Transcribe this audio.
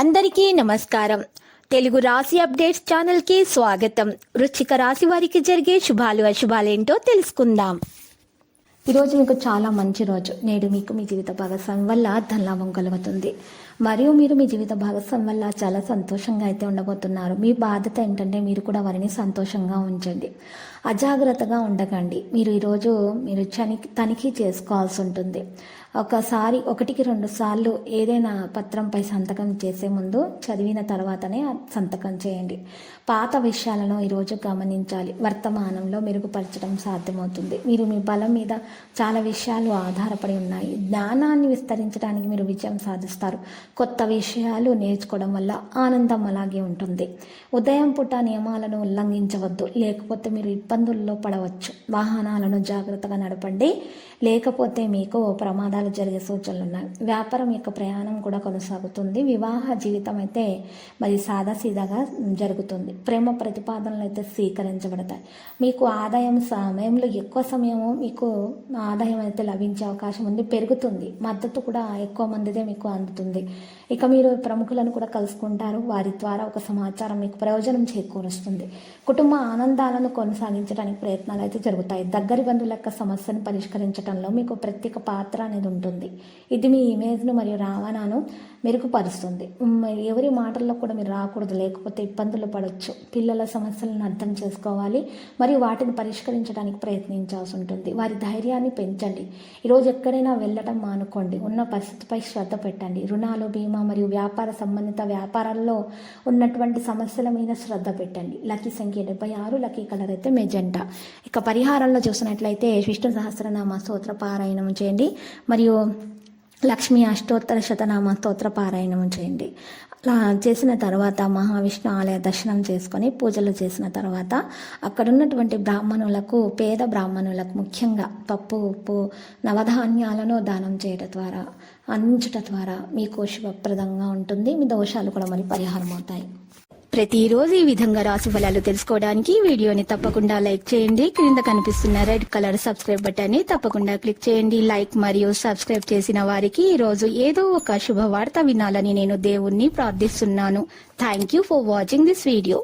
అందరికీ నమస్కారం. తెలుగు రాశి అప్డేట్స్ ఛానల్ కి స్వాగతం. వృశ్చిక రాశి వారికి జరిగే శుభాలు అశుభాలేంటో తెలుసుకుందాం. ఈరోజు మీకు చాలా మంచి రోజు. నేడు మీకు మీ జీవిత భాగస్వామి వల్ల ధనలాభం కలుగుతుంది మరియు మీరు మీ జీవిత భాగస్వామి వల్ల చాలా సంతోషంగా అయితే ఉండబోతున్నారు. మీ బాధ్యత ఏంటంటే మీరు కూడా వారిని సంతోషంగా ఉంచండి, అజాగ్రత్తగా ఉండకండి. మీరు ఈరోజు మీరు తనిఖీ చేసుకోవాల్సి ఉంటుంది. ఒకసారి 1-2 సార్లు ఏదైనా పత్రంపై సంతకం చేసే ముందు చదివిన తర్వాతనే సంతకం చేయండి. పాత విషయాలను ఈరోజు గమనించాలి. వర్తమానంలో మెరుగుపరచడం సాధ్యమవుతుంది. మీరు మీ బలం మీద చాలా విషయాలు ఆధారపడి ఉన్నాయి. జ్ఞానాన్ని విస్తరించడానికి మీరు విజయం సాధిస్తారు. కొత్త విషయాలు నేర్చుకోవడం వల్ల ఆనందం అలాగే ఉంటుంది. ఉదయం పూట నియమాలను ఉల్లంఘించవద్దు, లేకపోతే మీరు ఇబ్బందుల్లో పడవచ్చు. వాహనాలను జాగ్రత్తగా నడపండి, లేకపోతే మీకు ప్రమాదాలు జరిగే సూచనలు ఉన్నాయి. వ్యాపారం యొక్క ప్రయాణం కూడా కొనసాగుతుంది. వివాహ జీవితం అయితే మరి సాదాసీదాగా జరుగుతుంది. ప్రేమ ప్రతిపాదనలు అయితే స్వీకరించబడతాయి. మీకు ఆదాయం సమయంలో ఎక్కువ సమయము మీకు ఆదాయం అయితే లభించే అవకాశం ఉంది, పెరుగుతుంది. మద్దతు కూడా ఎక్కువ మందిదే మీకు అందుతుంది. ఇక మీరు ప్రముఖులను కూడా కలుసుకుంటారు. వారి ద్వారా ఒక సమాచారం మీకు ప్రయోజనం చేకూరుస్తుంది. కుటుంబ ఆనందాలను కొనసాగించడానికి ప్రయత్నాలు అయితే జరుగుతాయి. దగ్గరి బంధువుల యొక్క సమస్యను పరిష్కరించడంలో మీకు ప్రత్యేక పాత్ర అనేది ఉంటుంది. ఇది మీ ఇమేజ్ను మరియు రవాణాను మెరుగుపరుస్తుంది. ఎవరి మాటల్లో కూడా మీరు రాకూడదు, లేకపోతే ఇబ్బందులు పడవచ్చు. పిల్లల సమస్యలను అర్థం చేసుకోవాలి మరియు వాటిని పరిష్కరించడానికి ప్రయత్నించాల్సి ఉంటుంది. వారి ధైర్యాన్ని పెంచండి. ఈరోజు ఎక్కడైనా వెళ్ళటం మానుకోండి. ఉన్న పరిస్థితిపై శ్రద్ధ పెట్టండి. రుణాలు, బీమా మరియు వ్యాపార సంబంధిత వ్యాపారాల్లో ఉన్నటువంటి సమస్యల మీద శ్రద్ధ పెట్టండి. లక్కీ సంఖ్య 76, లక్కీ కలర్ అయితే మెజెంటా. ఇక పరిహారంలో చూసినట్లయితే విష్ణు సహస్రనామ స్తోత్ర పారాయణం చేయండి మరియు లక్ష్మీ అష్టోత్తర శతనామ స్తోత్ర పారాయణం చేయండి. అలా చేసిన తర్వాత మహావిష్ణు ఆలయ దర్శనం చేసుకొని పూజలు చేసిన తర్వాత అక్కడ ఉన్నటువంటి బ్రాహ్మణులకు, పేద బ్రాహ్మణులకు ముఖ్యంగా పప్పు, ఉప్పు, నవధాన్యాలను దానం చేయడం ద్వారా, అందించడం ద్వారా మీకు శుభప్రదంగా ఉంటుంది. మీ దోషాలు కూడా మరి పరిహారం అవుతాయి. ప్రతిరోజు ఈ విధంగా రాశి ఫలాలు తెలుసుకోవడానికి వీడియోని తప్పకుండా లైక్ చేయండి. క్రింద కనిపిస్తున్న రెడ్ కలర్ సబ్స్క్రైబ్ బటన్ ని తప్పకుండా క్లిక్ చేయండి. లైక్ మరియు సబ్స్క్రైబ్ చేసిన వారికి ఈ రోజు ఏదో ఒక శుభవార్త వినాలని నేను దేవుణ్ణి ప్రార్థిస్తున్నాను. Thank you for watching this video.